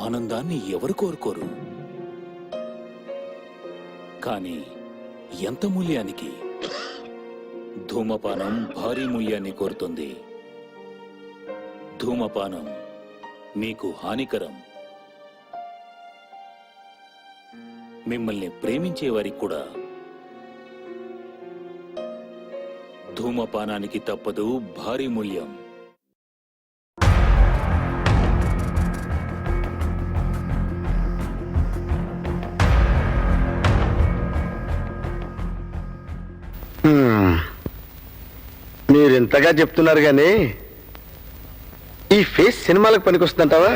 ఆనందాన్ని ఎవరు కోరుకోరు, కానీ ఎంత మూల్యానికి? ధూమపానం భారీ మూల్యాన్ని కోరుతుంది. ధూమపానం మీకు హానికరం. మిమ్మల్ని ప్రేమించే వారికి కూడా ధూమపానానికి తప్పదు భారీ మూల్యం. మీరు ఇంతగా చెప్తున్నారు గానీ ఈ ఫేస్ సినిమాలకు పనికొస్తుందంటావా?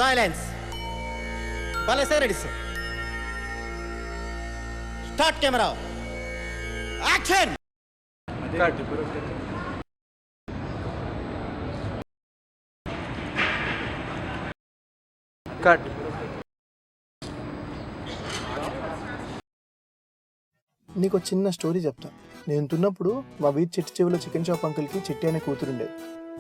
Silence. Palese ready sir. Start camera. Action. Cut. నీకు చిన్న స్టోరీ చెప్తా. నేను తిన్నప్పుడు మా వీధి చిట్టి చెవిలో చికెన్ షాప్ అంకుల్కి చిట్టి అనే కూతురుండేది.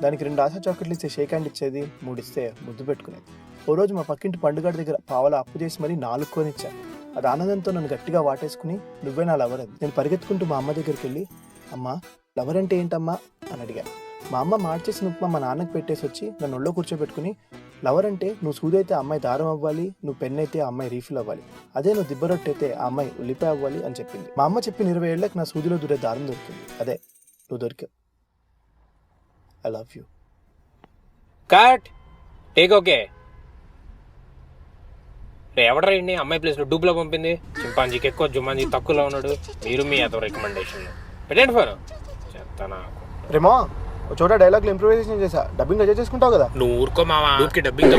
దానికి 2 ఆశా చాక్లెట్లు ఇస్తే షేక్ హ్యాండ్ ఇచ్చేది, 3 ఇస్తే ముద్దు పెట్టుకునేది. ఓ రోజు మా పక్కింటి పండుగ దగ్గర పావలా అప్పు చేసి మరీ 4 కొనిచ్చా. అది ఆనందంతో నన్ను గట్టిగా వాటేసుకుని నువ్వే నా లవర్ అది. నేను పరిగెత్తుకుంటూ మా అమ్మ దగ్గరికి వెళ్ళి, అమ్మా లవర్ అంటే ఏంటమ్మా అని అడిగాను. మా అమ్మ మార్చేసిన ఉప్మా మా నాన్నకు పెట్టేసి వచ్చి నన్ను ఒళ్ళో కూర్చోబెట్టుకుని, లవర్ అంటే నువ్వు సూదైతే ఆ అమ్మాయి దారం అవ్వాలి, నువ్వు పెన్ అయితే ఆ అమ్మాయి రీఫిల్ అవ్వాలి, అదే నువ్వు దిబ్బరొట్టయితే ఆ అమ్మాయి ఉల్లిపాయ అవ్వాలి అని చెప్పింది. మా అమ్మ చెప్పిన 20 ఏళ్ళకి నా సూదిలో దూరే దారం దొరికింది. అదే నువ్వు దొరికావు. I love you. Cut. Take okay. ఎవడరా ఇండి అమ్మాయి ప్లేస్ లో డూబ్లో పంపింది? చింపాంజీకి ఎక్కువ, జుమాంజీ తక్కువలో ఉన్నాడు. మీరు మీ అదో రికమెండేషన్ పెట్టండి ఫోన్. చెప్తానా రేమో చోట డైలాగ్ ఇంప్రూవైజేషన్ చేసా, డబ్బింగ్ అడ్జస్ట్ చేసుకుంటావు కదా. నువ్వు ఊరుకో మావా. ఊరికి డబ్బింగ్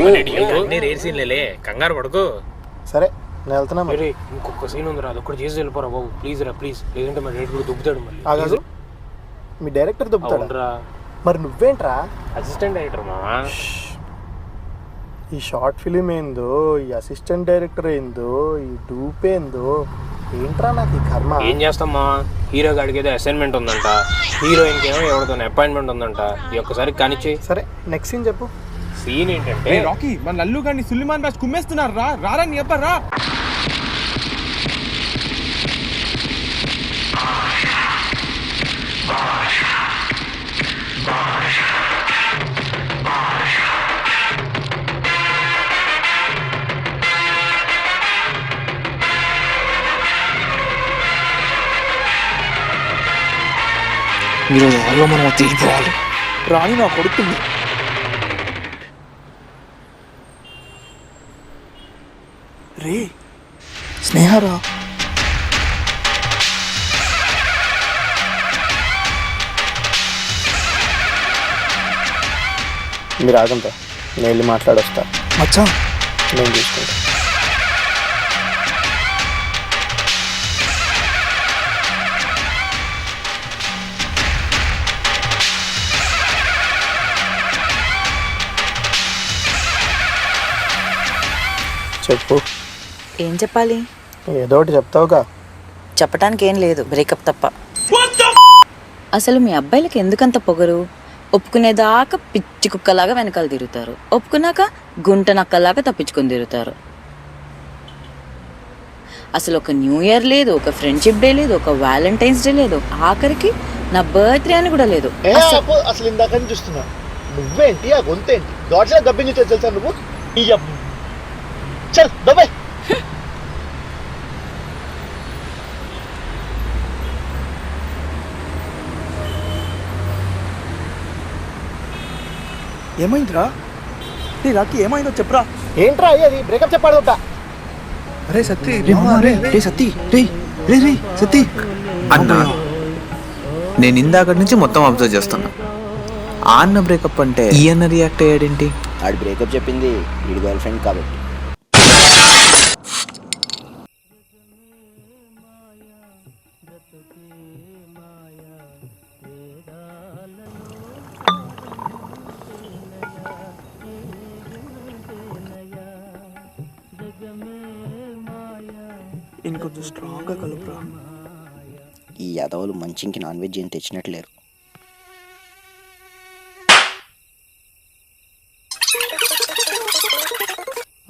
నేను ఏర్ సీన్ లేలే, కంగారు పడుకో. సరే నేను వెళ్తున్నా. మరి ఇంకొక సీన్ ఉంది రా, అది ఒక్కటి చేసి వెళ్ళిపోరా బాబు ప్లీజ్ రా ప్లీజ్. లేదంటే మరి రేటు కూడా దుబ్బుతాడు మళ్ళీ. ఆగాదు, మీ డైరెక్టర్ దుబ్బుతాడు. మరి నువ్వేంట్రా అసిస్టెంట్ డైరెక్టర్ మావా. ఈ షార్ట్ ఫిలిం ఏందో, ఈ అసిస్టెంట్ డైరెక్టర్ ఏందో, ఈ డూప్ ఏందో, ఏంట్రా నాకు ఈ కర్మ. ఏం చేస్తామా, హీరో గాడికి ఏదో అసైన్మెంట్ ఉందంట, హీరోయిన్కి ఏమో ఎవరితో అపాయింట్మెంట్ ఉందంట. ఈ ఒక్కసారి కానిచ్చి. సరే నెక్స్ట్ సీన్ చెప్పు. సీన్ ఏంటంటే, రాకీ మన లల్లు గారిని సుల్లిమాన్ రాజ్ కుమ్మేస్తున్నారు రా, రారా నీ అబ్బా రా. ఈరోజు వాళ్ళు మనం తీసుకోవాలి. రాణి నా కొడుతుంది. రే స్నేహరా, మీరు ఆగంతా, నేను వెళ్ళి మాట్లాడొస్తా. మచ్చా నేను చూసుకుంటా. చెప్పు. ఏం చెప్పాలి? ఏదో ఒకటి చెప్తావుగా. చెప్పటానికి ఏం లేదు, బ్రేకప్ తప్ప. అసలు మీ అబ్బాయిలకి ఎందుకంత పొగరు? ఒప్పుకునేదాకా పిచ్చి కుక్కలాగా వెనకాల తిరుగుతారు, ఒప్పుకున్నాక గుంట నక్కలాగా తప్పించుకొని తిరుగుతారు. అసలు ఒక న్యూ ఇయర్ లేదు, ఒక ఫ్రెండ్షిప్ డే లేదు, ఒక వ్యాలంటైన్స్ డే లేదు, ఆఖరికి నా బర్త్డే అని కూడా లేదు. అసలు ఇందాక చూస్తున్నా, నువ్వేంటి ఆ గొంతేంటి గాడ్స్ డబ్బింగ్ తెలుసా నువ్వు? చల్ దబ్బే. ఏమైందిరా రే రాకి ఏమైందో చెప్పరా. ఏంట్రా అయ్యేది? బ్రేకప్ చెప్పాడుతా. అరే సత్తి రే సత్తి రే రే రే సత్తి అన్నా నేను ఇందాకటి నుంచి మొత్తం అబ్జర్వ్ చేస్తున్నా. ఆ అన్న బ్రేకప్ అంటే ఈ అన్న రియాక్ట్ అయ్యాడేంటి? ఆడు బ్రేకప్ చెప్పింది వీడి గర్ల్ ఫ్రెండ్ కాబట్టి. ఇంకొంచెం స్ట్రాంగ్గా కలుపురా. ఈ యాదవులు మంచికి నాన్ వెజ్ ఏం తెచ్చినట్లేరు.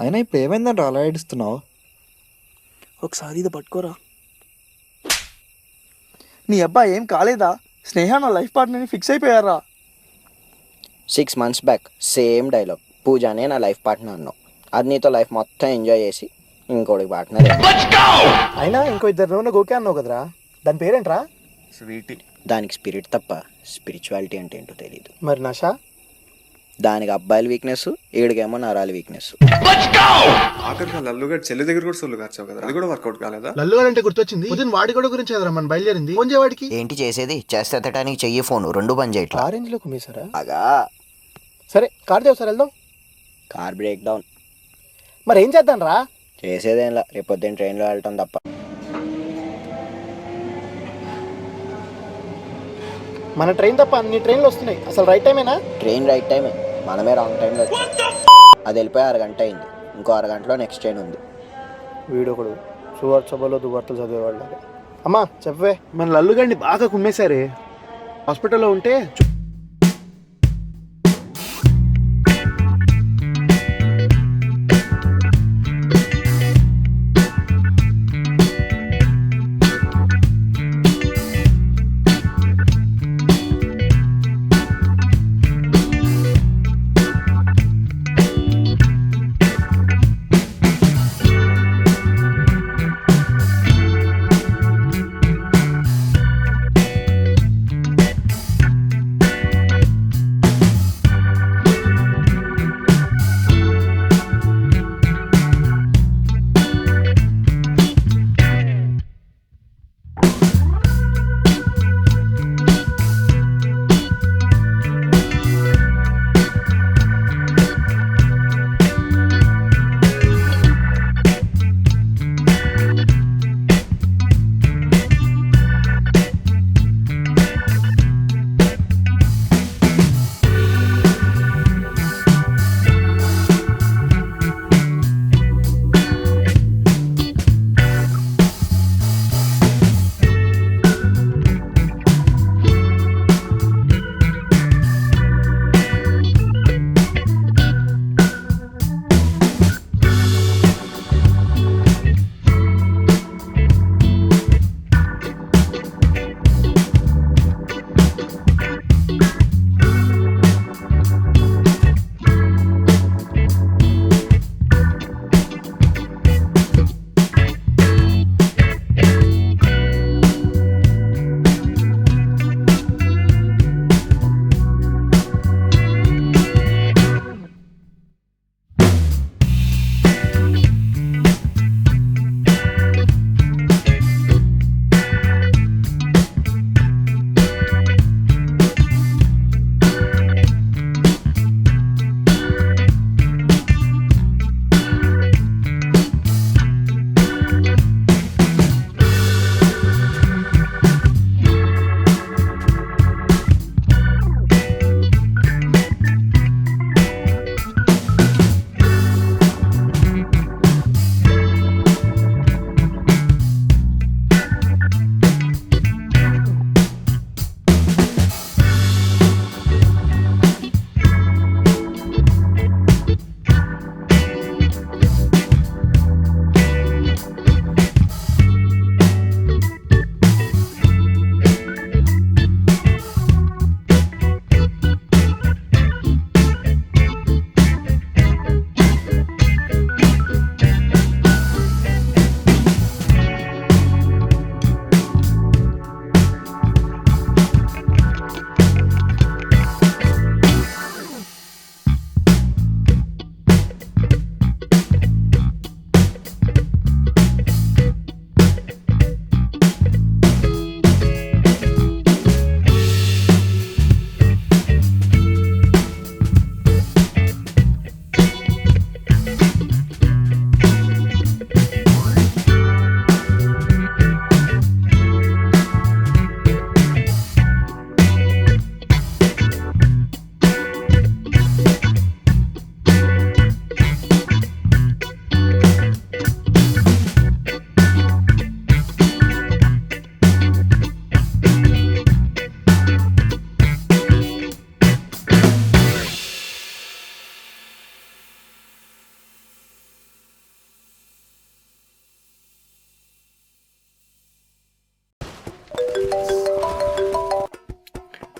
అయినా ఇప్పుడు ఏమైందంటే అలా ఏడుస్తున్నావు? ఒకసారి ఇది పట్టుకోరా. నీ అబ్బాయి ఏం కాలేదా? స్నేహ నా లైఫ్ పార్ట్నర్ని ఫిక్స్ అయిపోయారా? 6 months బ్యాక్ సేమ్ డైలాగ్. పూజానే నా లైఫ్ పార్ట్నర్ అన్నావు. అది నీతో లైఫ్ మొత్తం ఎంజాయ్ చేసి ఇంకోటి పార్ట్నర్. అయినా ఇంకో ఇద్దరు నువ్వు గోకే అన్నావు కదరా, దాని పేరేంట్రా? స్వీటీ. దానికి స్పిరిట్ తప్ప స్పిరిచువాలిటీ అంటే ఏంటో తెలియదు. మరి నషా? దానికి అబ్బాయిల వీక్నెస్, ఈడికేమో నరాల వీక్నెస్. ఆఖరిగా లల్లుగాడు చెల్లి దగ్గర కూడా సొల్లు కార్చావు కదా, అది కూడా వర్కౌట్ కాలేదా? లల్లుగాడు అంటే గుర్తొచ్చింది, పొద్దున్న వాడి కూడా గురించి ఎదురా మన బయలుదేరింది. ఫోన్ చేయవాడికి. ఏంటి చేసేది? చేస్తే ఎత్తడానికి చెయ్యి ఫోన్ రెండు పని చేయట్లా. ఆరెంజ్ లో కుమ్మేశారా? బాగా సరే కార్ దేవు సార్, వెళ్దాం. Car break down. మరి ఏం చేద్దాం రా? చేసేదేంలా, రేపు పొద్దున్న ట్రైన్లో వెళ్ళటం తప్ప. మన ట్రైన్ తప్ప అన్ని ట్రైన్లు వస్తున్నాయి, అసలు రైట్ టైమేనా? ట్రైన్ రైట్ టైమే, మనమే రాంగ్ టైంలో వచ్చాం. అది వెళ్ళిపోయి 6 గంట అయింది. ఇంకో 6 గంటలో నెక్స్ట్ ట్రైన్ ఉంది. వీడొకడు సువార్త సభలో దువార్తలు చదివేవాళ్ళు. అమ్మా చెప్పవే. మన లల్లుగాడిని బాగా కుమ్మేశారే. హాస్పిటల్లో ఉంటే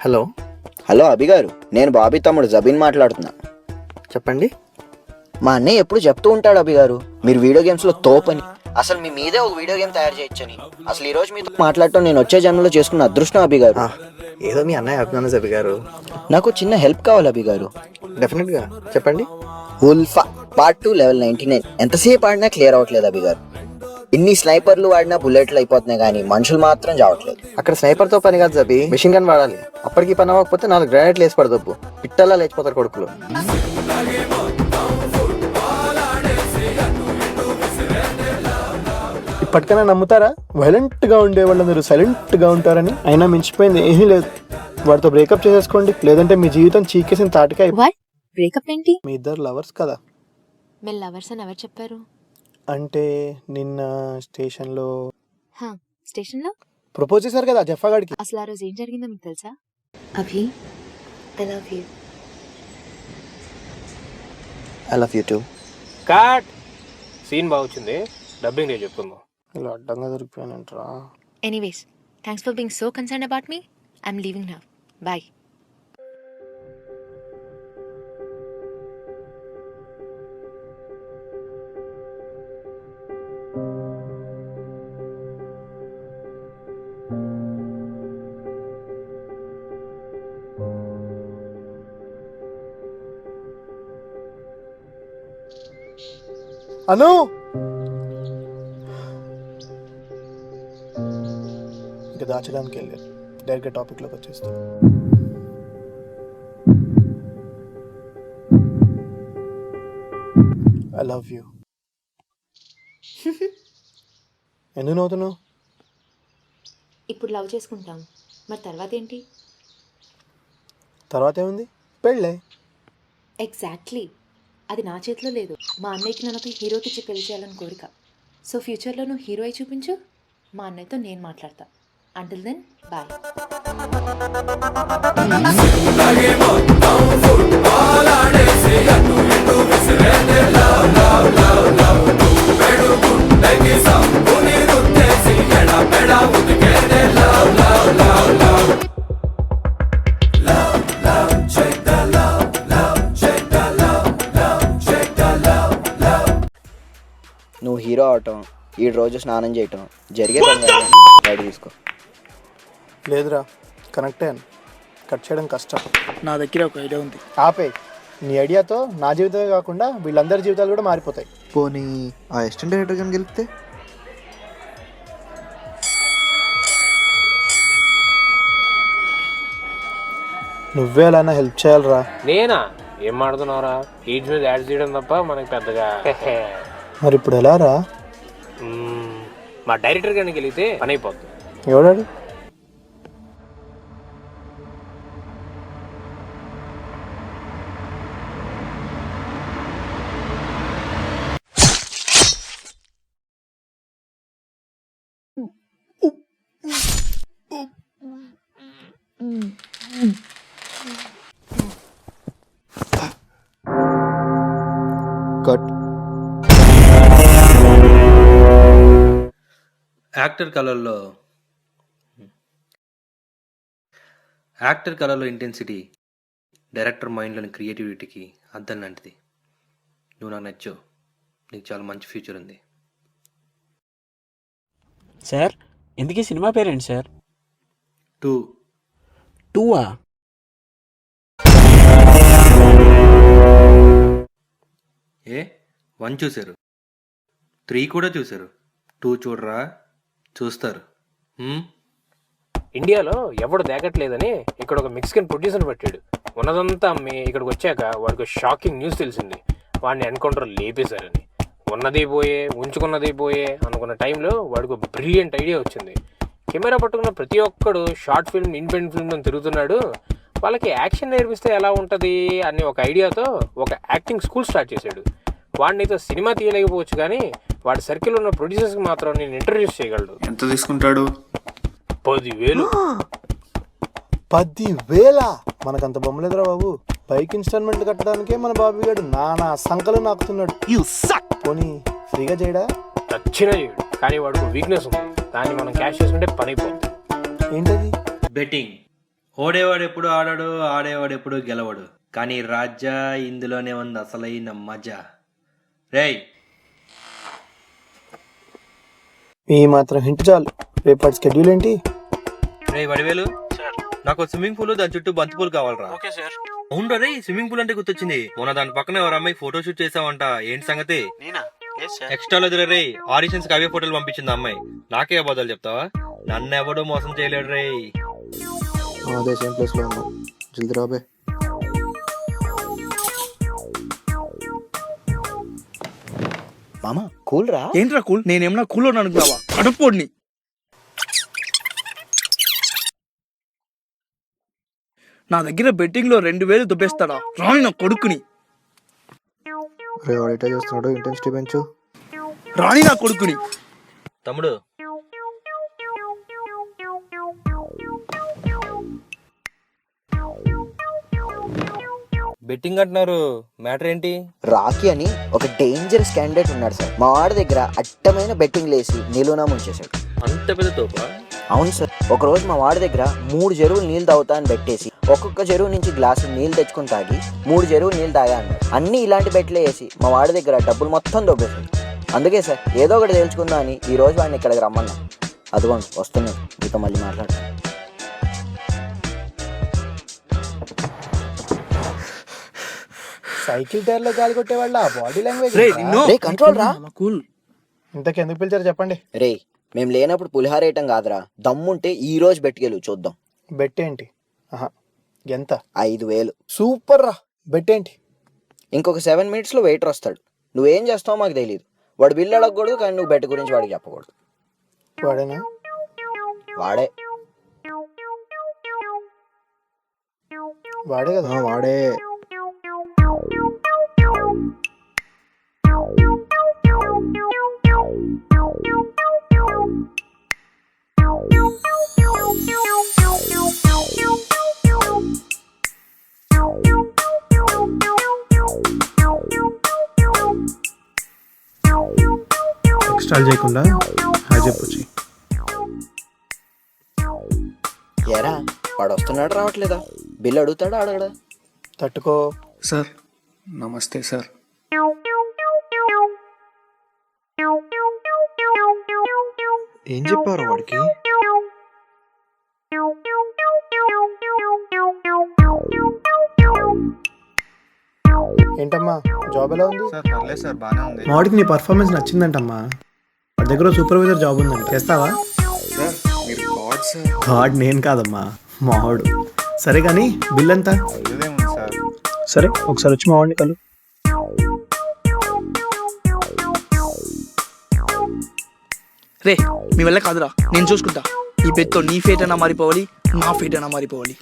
హలో, హలో అభి గారు, నేను బాబీ తమ్ముడు జబీన్ మాట్లాడుతున్నా. చెప్పండి. మా అన్నయ్య ఎప్పుడు చెప్తూ ఉంటాడు అభి గారు, మీరు వీడియో గేమ్స్లో తోపని, అసలు మీ మీదే ఒక వీడియో గేమ్ తయారు చేయొచ్చని. అసలు ఈ రోజు మీతో మాట్లాడటం నేను వచ్చే జన్మలో చేసుకున్న అదృష్టం అభి గారు. ఏదో మీ అన్నయ్య అభిమాన జబి గారు. నాకు చిన్న హెల్ప్ కావాలి అభి గారు. డెఫినెట్గా చెప్పండి. ఉల్ఫా పార్ట్ 2 లెవెల్ 99 ఎంతసేపు ఆడినా క్లియర్ అవ్వట్లేదు అభి గారు. ఇన్ని స్నైపర్లు వాడినా బుల్లెట్లు అయిపోతున్నాయి కానీ మనుషులు మాత్రం చావట్లేదు. అక్కడ స్నైపర్తో పని కాదు జబి, మిషన్ గన్ వాడాలి. అప్పటికి పని అవ్వకపోతే 4 గ్రానైట్లు వేసి పడదప్పు, పిట్టల్లా లేచిపోతారు కొడుకులు. ఇప్పటికైనా నమ్ముతారా వైలెంట్ గా ఉండే వాళ్ళందరూ సైలెంట్ గా ఉంటారని? అయినా మించిపోయింది ఏమీ లేదు. వాడితో బ్రేకప్ చేసేసుకోండి, లేదంటే మీ జీవితం చీకేసిన తాటికాయ. బ్రేకప్ ఏంటి? మీ ఇద్దరు లవర్స్ కదా. మీరు లవర్స్ అని ఎవరు చెప్పారు? అంటే నిన్న స్టేషన్లో స్టేషన్లో ప్రపోజ్ చేశారు కదా జఫాగాడికి. అసలు ఆ రోజు ఏం జరిగిందో మీకు తెలుసా? Abhi, I love you. I love you too. Cut scene బాగా వచ్చింది, డబ్బింగ్ రేపు చెప్పుకుందాం. ఇలా అడ్డంగా దొరికిపోయానంటరా. Anyways, thanks for being so concern about me. I'm leaving now. Bye. Anu, ఇంకా దాచడానికి వెళ్ళారు. డైరెక్ట్గా టాపిక్లోకి వచ్చేస్తాం. I love you. ఎందుకు నవ్వుతున్నావు? ఇప్పుడు లవ్ చేసుకుంటాం, మరి తర్వాత ఏంటి? తర్వాత ఏముంది? పెళ్ళే. ఎగ్జాక్ట్లీ, అది నా చేతిలో లేదు. మా అన్నయ్యకి నన్ను హీరోకి ఇచ్చి పెళ్లి చేయాలని కోరిక. సో ఫ్యూచర్లో నువ్వు హీరో అయి చూపించు, మా అన్నయ్యతో నేను మాట్లాడతా. Until then bye. నువ్వు హీరో అవటం, ఈ రోజు స్నానం చేయటం జరిగే రెడీ తీసుకో. లేదురా, కనెక్ట్ అయ్యాను. కట్ చేయడం కష్టం. నా దగ్గర ఒక ఐడియా ఉంది. ఆపే. నీ ఐడియాతో నా జీవితమే కాకుండా వీళ్ళందరి జీవితాలు కూడా మారిపోతాయి. పోనీ ఆ అసిస్టెంట్ డైరెక్టర్ గారిని గెలిపితే? నువ్వే అలా హెల్ప్ చేయాలరా. నేనా? ఏం మాడుతున్నావురా? ఈజ్ మీద యాడ్ చేయడం తప్ప మనకి పెద్దగా. మరి ఇప్పుడు ఎలా రా? మా డైరెక్టర్ గారికి వెళితే పని అయిపోతుంది. ఎవడాడు? కట్. యాక్టర్ కళలో ఇంటెన్సిటీ డైరెక్టర్ మైండ్లోని క్రియేటివిటీకి అద్దం లాంటిది. నువ్వు నాకు నచ్చావు, నీకు చాలా మంచి ఫ్యూచర్ ఉంది. సార్, ఎందుకీ సినిమా పేరేంటి సార్? 2 ఏ 1 చూశారు, 3 కూడా చూశారు, 2 చూడరా? చూస్తారు. ఇండియాలో ఎవడు దేగట్లేదని ఇక్కడ ఒక మెక్సికన్ ప్రొడ్యూసర్ పెట్టాడు. ఉన్నదంతా అమ్మి ఇక్కడికి వచ్చాక వాడికి షాకింగ్ న్యూస్ తెలిసింది. వాడిని ఎన్కౌంటర్ లేపేశారని. ఉన్నది పోయే, ఉంచుకున్నది పోయే అనుకున్న టైంలో వాడికి ఒక బ్రిలియంట్ ఐడియా వచ్చింది. కెమెరా పట్టుకున్న ప్రతి ఒక్కడు షార్ట్ ఫిల్మ్, ఇండిపెండెంట్ ఫిల్మ్ అని తిరుగుతున్నాడు. వాళ్ళకి యాక్షన్ నేర్పిస్తే ఎలా ఉంటుంది అని ఒక ఐడియాతో ఒక యాక్టింగ్ స్కూల్ స్టార్ట్ చేశాడు. వాడినితో సినిమా తీయలేకపోవచ్చు కానీ వాడి సర్కిల్ ఉన్న ప్రొడ్యూసర్స్కి మాత్రం నేను ఇంట్రడ్యూస్ చేయగలడు. ఎంత తీసుకుంటాడు? 10,000. 10,000? మనకంత బొమ్మలేదురా బాబు. బైక్ ఇన్స్టాల్మెంట్ కట్టడానికే మన బాబు గారు నానా సంకలు నాకుతున్నాడు. పోనీ ఫ్రీగా చేయడా? నచ్చినా చేయడు, కానీ వాడికి వీక్నెస్ ఉంది. దాన్ని మనం క్యాష్ చేసుకుంటే పని అయిపోతుంది. ఏంటది? బెట్టింగ్. ఓడేవాడు ఎప్పుడు ఆడాడు, ఆడేవాడు ఎప్పుడు గెలవడు. కానీ రాజా ఇందులోనే ఉంది అసలైన మజా. రేయ్, ఈ మాత్రం హింట్ చాలు. రేపటి స్కెడ్యూల్ ఏంటి? రేయ్ వడివేలు, నాకు స్విమ్మింగ్ పూల్ దాని చుట్టూ బంతిపూలు కావాలరా. Okay sir. అవునరా రే, స్విమ్మింగ్ పూల్ అంటే గుర్తొచ్చింది. మొన్న దాని పక్కన ఎవరు అమ్మాయి ఫోటో షూట్ చేసావంట, ఏంటి సంగతి? నేనా? Yes sir. ఎక్స్ట్రా లేదు రే, ఆడిషన్స్ కి అవే ఫోటోలు పంపించింది అమ్మాయి. నాకే అబద్ధాలు చెప్తావా? నన్ను ఎవడో మోసం చేయలేడు రే. అదే సేమ్ ప్లేస్ లో ఉన్నాం. జల్దీ రాబే. మామా కూల్ రా. ఏంట్రా కూల్? నేనేమన్నా కూల్ అనుకున్నావా? కడుపుని నా దగ్గర బెట్టింగ్ లో 2000 దుబ్బేస్తాడా? రాని నా కొడుకుని. వాడు ఎట్లా చేస్తున్నాడు? ఇంటెన్సిటీ పెంచు. రాని నా కొడుకుని. తమ్ముడు, బెట్టింగ్ అంటున్నారు, మ్యాటర్ ఏంటి? రాకీ అని ఒక డేంజరస్ క్యాండిడేట్ ఉన్నాడు సార్. మా వాడి దగ్గర అడ్డమైన బెట్టింగ్ లేసి నిలువునా ముంచేశాడు. అంత పెద్ద తోపా? అవును సార్. ఒక రోజు మా వాడి దగ్గర 3 చెరువులు నీళ్ళు తాగుతా అని పెట్టేసి ఒక్కొక్క చెరువు నుంచి గ్లాసు నీళ్ళు తెచ్చుకుని తాగి 3 చెరువులు నీళ్ళు తాగా అన్నాడు. అన్ని ఇలాంటి బెట్లే వేసి మా వాడి దగ్గర డబ్బులు మొత్తం దొబ్బేశాడు. అందుకే సార్ ఏదో ఒకటి తేల్చుకుందా అని ఈ రోజు వాడిని ఇక్కడికి రమ్మన్నా. అదిగోండి వస్తున్నాడు, మీతో మళ్ళీ మాట్లాడతాను. సైకిల్ టైర్ లో గాలి కొట్టే వాళ్ళ బాడీ లాంగ్వేజ్. రే కంట్రోల్ రా. కూల్. ఇంతకు ఎందుకు పిలిచారు చెప్పండి? రే మేము లేనప్పుడు పులిహార వేయటం కాదురా, దమ్ముంటే ఈ రోజు బెట్టుకెళ్ళు చూద్దాం. బెట్ ఏంటి? ఆహా, ఎంత? 5000. సూపర్ రా. బెట్ ఏంటి? ఇంకొక 7 minutes లో వెయిటర్ వస్తాడు. నువ్వేం చేస్తావో మాకు తెలియదు. వాడు బిల్లు అడగకూడదు, కానీ నువ్వు బెట్ గురించి వాడికి చెప్పకూడదు. వాడేనా? వాడే. వాడే కదా. వాడే. ఎక్స్ట్రా చేయకుండా హాయ్ చెప్పొచ్చి. ఏరా వాడు వస్తున్నాడు రావట్లేదా? బిల్లు అడుగుతాడా అడగడా? తట్టుకో. సార్ నమస్తే సార్. ఏం చెప్పారు వాడికి? ఏంటమ్మా జాబ్ ఎలా ఉంది? సార్ పర్లేదు సార్, బాగానే ఉంది. వాడికి నీ పర్ఫార్మెన్స్ నచ్చిందంటమ్మా. వాడి దగ్గర సూపర్వైజర్ జాబ్ ఉందంట, చేస్తావా? సార్ మీరు గాడ్ సార్. గాడ్ నేను కాదమ్మా, మావాడు. సరే కానీ బిల్ ఎంత? ఇదేముంది సార్. సరే ఒకసారి వచ్చి మావాడిని కలు. రే మీ వల్ల కాదురా, నేను చూసుకుంటా. ఈ బెట్తో నీ ఫేట్ అయినా మారిపోవాలి, నా ఫేట్ అయినా మారిపోవాలి.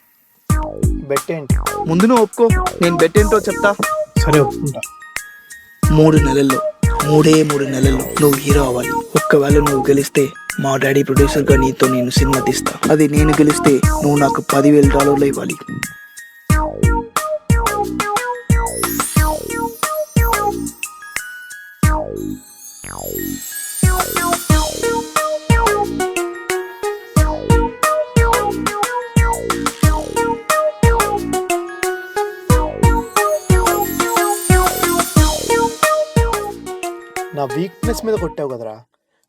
బెట్ ఏంటి? ముందు నువ్వు ఒప్పుకో, నేను బెట్ ఏంటో చెప్తా. సరే ఒప్పుకుంటా. 3 నెలల్లో 3 నెలల్లో నువ్వు హీరో అవ్వాలి. ఒక్కవేళ నువ్వు గెలిస్తే మా డాడీ ప్రొడ్యూసర్గా నీతో నేను సినిమా తీస్తా. అది నేను గెలిస్తే నువ్వు నాకు $10,000 ఇవ్వాలి. నా వీక్నెస్ మీద కొట్టావు కదరా.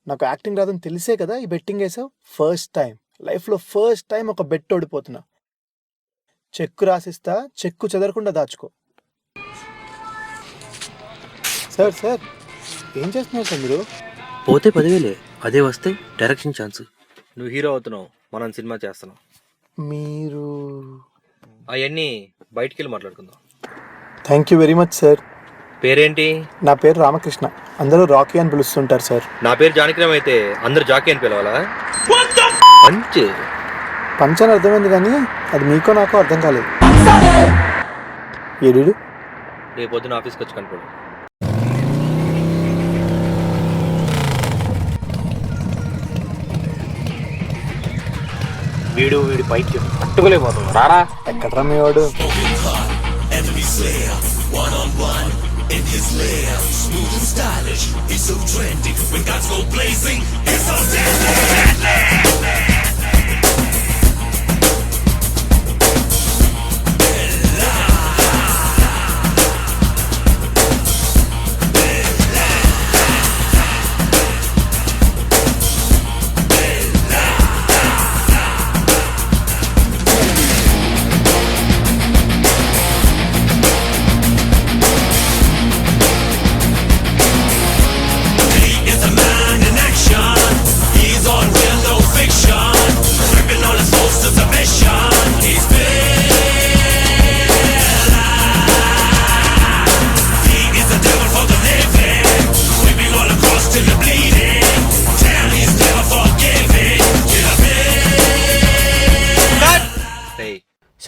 నాకు యాక్టింగ్ రాదని తెలిసే కదా ఈ బెట్టింగ్ వేసావు. లైఫ్లో ఫస్ట్ టైం ఒక బెట్ ఓడిపోతున్నా. చెక్కు రాసిస్తా, చెక్కు చెదరకుండా దాచుకో. సార్ సార్ ఏం చేస్తున్నారు సార్ మీరు? పోతే 10,000, అదే వస్తే డైరెక్షన్ ఛాన్స్. నువ్వు హీరో అవుతున్నావు, మనం సినిమా చేస్తున్నాం. మీరు? అవన్నీ బయటికి వెళ్ళి మాట్లాడుకుందాం. Thank you very much sir. పేరేంటి? నా పేరు రామకృష్ణ, అందరూ రాకీ అని పిలుస్తుంటారు సార్. నా పేరు జానకిరామ్ అయితే అందరు జాకీ అని పిలవాలా? పంచ్ పంచని అర్థమైంది కానీ అది మీకో నాకో అర్థం కాలేదు. ఏడు రేపు పొద్దున ఆఫీస్కి వచ్చి కనుకోడు. వీడి పైకి పట్టుకోలేకపోతుంది. రారా. ఎక్కడ్రా మీ వాడు?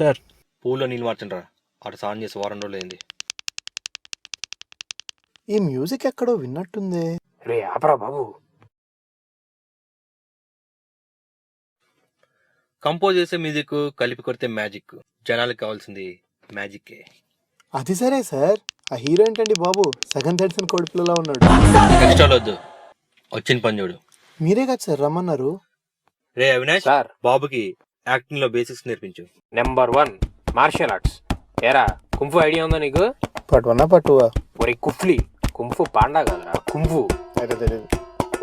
సార్ పూల్లో నీళ్ళు మార్చండి రా. అటు స్నానం చేసి వారం రోజులు అయింది. ఈ మ్యూజిక్ ఎక్కడో విన్నట్టుంది. రే ఆపరా బాబు. కంపోజ్ చేసే మ్యూజిక్ కలిపి కొడితే మ్యాజిక్. జనాలకు కావాల్సింది మ్యాజిక్కే. అది సరే సార్, ఆ హీరో ఏంటండి బాబు సగం తెలిసిన కోడిపిల్లలా ఉన్నాడు. ఎక్స్ట్రా వద్దు, వచ్చిన పని చూడు. మీరే కదా సార్ రమ్మన్నారు. రే అవినాష్, సార్ బాబుకి యాక్టింగ్ లో బేసిక్స్ నేర్పించు. Number 1 martial arts. ఏరా కుంఫు ఐడియా ఉందా నీకు? Part 1 part 2? ఒరే కుఫ్లీ, కుంఫు పాండా కదరా కుంఫు. అయితే తెలియదు.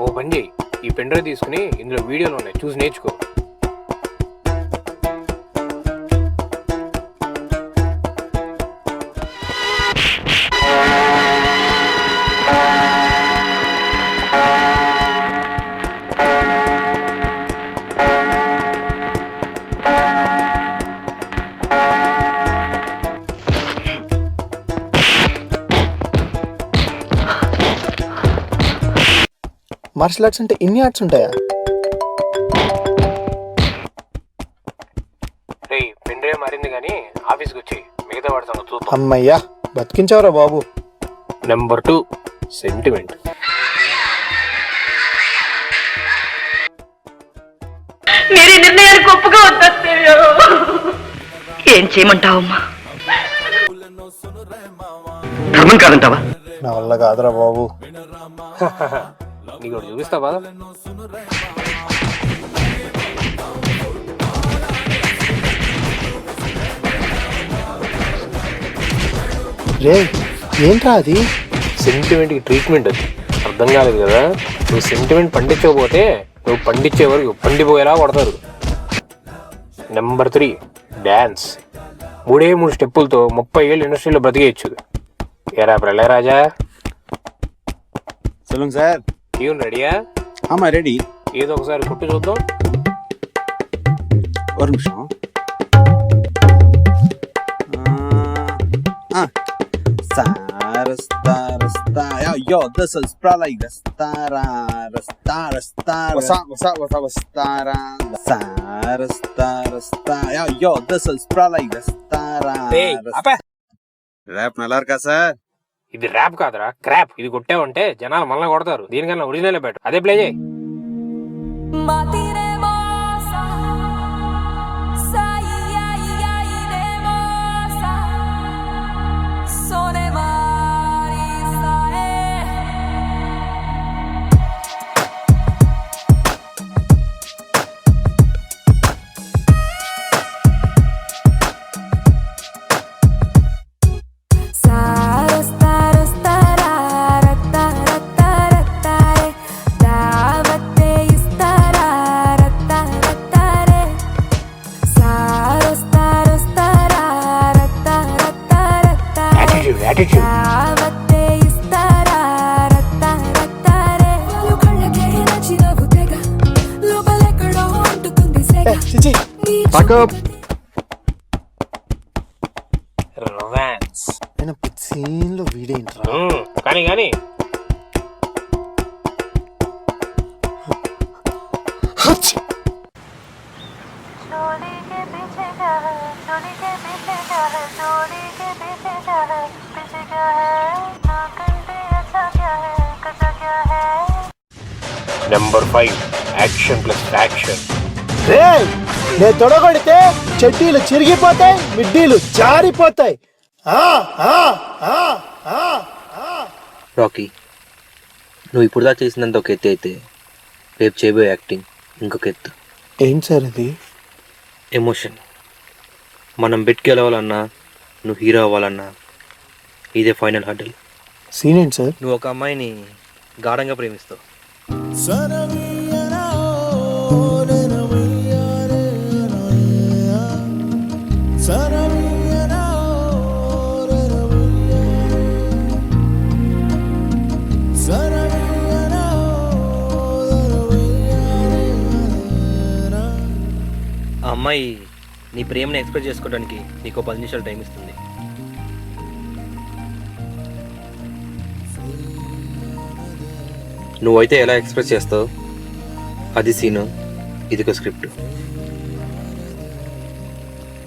ఓ పని చేయి, ఈ పెన్ డ్రైవ్ తీసుకుని ఇందులో వీడియోలు ఉన్నాయి చూసి నేర్చుకో. మార్షల్ ఆర్ట్స్ అంటే ఇన్ని ఆర్ట్స్ ఉంటాయా? రే పెన్ డ్రైవ్ మారింది కానీ ఆఫీస్కి వచ్చి మిగతా వాడి సంగతి చూద్దాం. అమ్మయ్యా బతికించావురా బాబు. Number 2 sentiment. మీరు నిర్ణయానికి ఒప్పుగా వద్దయ్యో. ఏం చేయమంటావమ్మా? ధర్మం కాదంటావా? నా వల్ల కాదురా బాబు. నీకు ఒకటి చూపిస్తావా? రే ఏంట్రా అది? సెంటిమెంట్కి ట్రీట్మెంట్ అది అర్థం కాలేదు కదా. నువ్వు సెంటిమెంట్ పండించకపోతే నువ్వు పండించే వరకు పండిపోయేలా కొడతారు. Number 3 dance. 3 స్టెప్పులతో 30 ఏళ్ళు ఇండస్ట్రీలో బ్రతికేయచ్చు. ఏరా ప్రళయరాజా, சொல்லுங்க சார். ట్యూన్ రెడీయా? ஆமா ரெடி. ఏదో ఒకసారి కొట్టు చూద్దాం. ஒரு நிமிஷம். Rasta, rasta, yo, this is probably rasta, rasta, rasta, rasta, rasta, yo, this is probably rasta. Rap நல்லா இருக்கா சார்? ఇది ర్యాప్ కాదురా క్రాప్. ఇది కొట్టావంటే జనాలు మళ్ళీ కొడతారు. దీనికన్నా ఒరిజినల్ బెటర్. అదే ప్లే చేయి. రొమాన్స్. సీన్ లో వీడేంట్రా? కానీ కానీ నెంబర్ 5 యాక్షన్ ప్లస్ ఫ్యాక్షన్. నేను తొడగొడితే చెడ్డీలు చిరిగిపోతాయి, మిడ్డీలు జారిపోతాయి. రాకీ, నువ్వు ఇప్పుడు దా చేసినంత ఒక ఎత్తు అయితే రేపు చేయబోయే యాక్టింగ్ ఇంకొక ఎత్తు. ఏంటి సార్ ఇది? ఎమోషన్. మనం బెట్కి వెళ్ళాలన్నా, నువ్వు హీరో అవ్వాలన్నా ఇదే ఫైనల్ హర్డల్. సీన్ ఏంటి సార్? నువ్వు ఒక అమ్మాయిని గాఢంగా ప్రేమిస్తావు. ఆ అమ్మాయి నీ ప్రేమను ఎక్స్ప్రెస్ చేసుకోవడానికి నీకు 10 నిమిషాలు టైం ఇస్తుంది. నువ్వైతే ఎలా ఎక్స్ప్రెస్ చేస్తావు అది సీను, ఇదిగో స్క్రిప్ట్.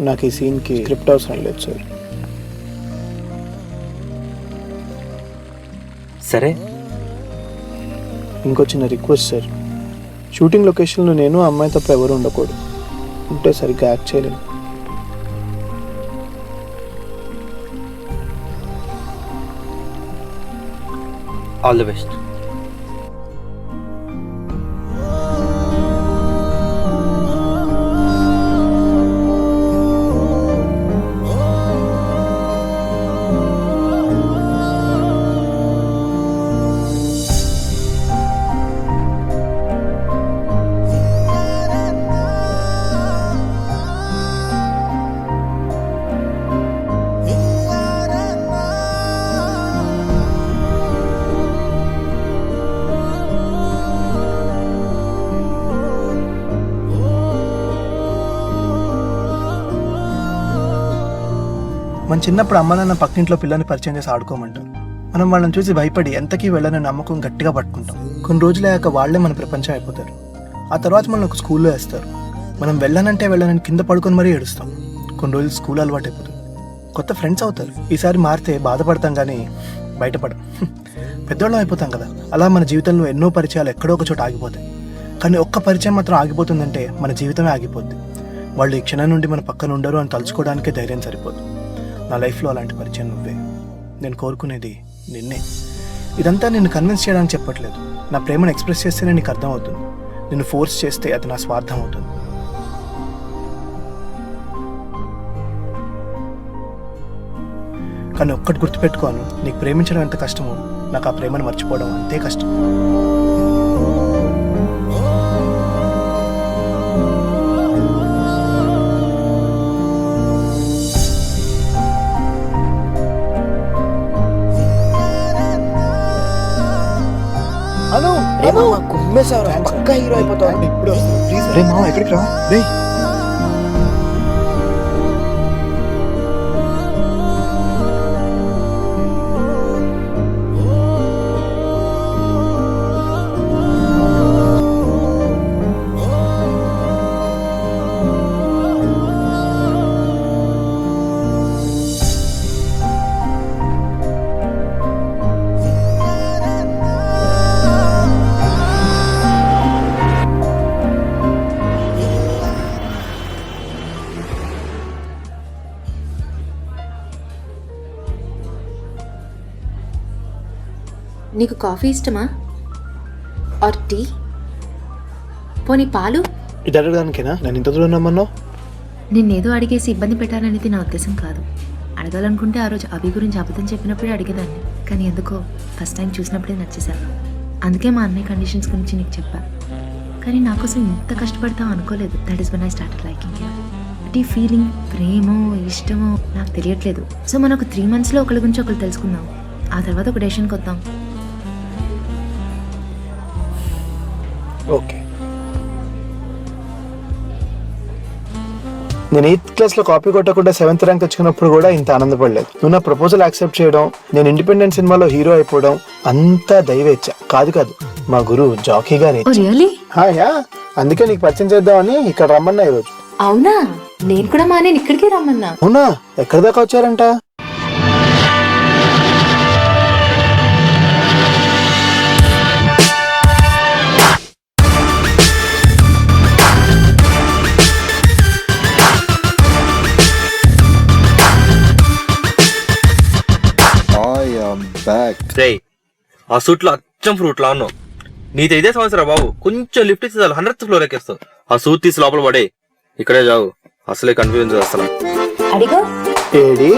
నాకు ఈ సీన్కి స్క్రిప్ట్ అవసరం లేదు సార్. సరే, ఇంకో చిన్న రిక్వెస్ట్ సార్. షూటింగ్ లొకేషన్లో నేను అమ్మాయి తప్ప ఎవరు ఉండకూడదు. ఉంటే సరిగ్గా యాక్ట్ చేయలేను. All the best. మన చిన్నప్పుడు అమ్మ నాన్న పక్కింట్లో పిల్లని పరిచయం చేసి ఆడుకోమంటారు. మనం వాళ్ళని చూసి భయపడి ఎంతకీ వెళ్ళని నమ్మకం గట్టిగా పట్టుకుంటాం. కొన్ని రోజులయ్యాక వాళ్ళే మన ప్రపంచం అయిపోతారు. ఆ తర్వాత మనం ఒక స్కూల్లో వేస్తారు. మనం వెళ్ళానంటే కింద పడుకొని మరీ ఏడుస్తాం. కొన్ని రోజులు స్కూల్ అలవాటు అయిపోతుంది. కొత్త ఫ్రెండ్స్ అవుతారు. ఈసారి మారితే బాధపడతాం కానీ బయటపడం. పెద్దోళ్ళం అయిపోతాం కదా. అలా మన జీవితంలో ఎన్నో పరిచయాలు ఎక్కడో ఒక చోట ఆగిపోతాయి. కానీ ఒక్క పరిచయం మాత్రం ఆగిపోతుందంటే మన జీవితమే ఆగిపోద్ది. వాళ్ళు ఈ క్షణం నుండి మన పక్కన ఉండరు అని తలుచుకోవడానికే ధైర్యం సరిపోదు. నా లైఫ్లో అలాంటి పరిచయం నువ్వే. నేను కోరుకునేది నిన్నే. ఇదంతా నిన్ను కన్విన్స్ చేయడానికి చెప్పట్లేదు. నా ప్రేమను ఎక్స్ప్రెస్ చేస్తేనే నీకు అర్థం అవుతుంది. నిన్ను ఫోర్స్ చేస్తే అది నా స్వార్థం అవుతుంది. కానీ ఒక్కటి గుర్తుపెట్టుకోను, నీకు ప్రేమించడం ఎంత కష్టమో నాకు ఆ ప్రేమను మర్చిపోవడం అంతే కష్టం. పక్కా హీరో అయిపోతావు. ఇప్పుడు ప్లీజ్ రే మామ, ఎక్కడికి రా రే. నీకు కాఫీ ఇష్టమా ఆర్ టీ? పోనీ పాలు? ఇది అడగడానికేనా నేను ఇంత దూరం రమ్మన్నావు? నిన్నేదో అడిగేసి ఇబ్బంది పెట్టాలనేది నా ఉద్దేశం కాదు. అడగాలనుకుంటే ఆ రోజు అభి గురించి అబద్ధం చెప్పినప్పుడే అడిగేదాన్ని. కానీ ఎందుకో ఫస్ట్ టైం చూసినప్పుడే నచ్చేసాను. అందుకే మా అన్నయ్య కండిషన్స్ గురించి నీకు చెప్పా. కానీ నా కోసం ఇంత కష్టపడతావు అనుకోలేదు. That is when I started liking you. But ఈ ఫీలింగ్ ప్రేమో ఇష్టమో నాకు తెలియట్లేదు. సో మనం ఒక 3 monthsలో ఒకరి గురించి ఒకరు తెలుసుకుందాం. ఆ తర్వాత ఒక డెసిషన్కి వద్దాం. ఓకే. నేను 8th క్లాస్లో కాపీ కొట్టకుండా 7th ర్యాంక్ తెచ్చుకున్నప్పుడు కూడా ఇంత ఆనందపడలేదు. నువ్వు నా ప్రపోజల్ యాక్సెప్ట్ చేయడం, నేను ఇండిపెండెంట్ సినిమాలో హీరో అయిపోవడం అంతా దైవేచ్ఛ. కాదు మా గురువు జాకీ గారి. అందుకే నీకు పరిచయం చేద్దామని ఇక్కడ రమ్మన్నా ఈరోజు. అవునా? నేను కూడా మా నేను ఇక్కడికి రమ్మన్నా. అవునా? ఎక్కడి దాకా వచ్చారంట? ఆ సూట్ లో అచ్చం ఫ్రూట్ లా ఉన్నావు. నీతో ఇదే సంవత్సరం బాబు. కొంచెం లిఫ్ట్ ఇస్తే చాలు 100th ఫ్లోర్ ఎక్కేస్తావు. ఆ సూట్ తీసి లోపల పడే. ఇక్కడే చావు. అసలే కన్ఫ్యూజన్ చేస్తాను. అడిగో ఏడి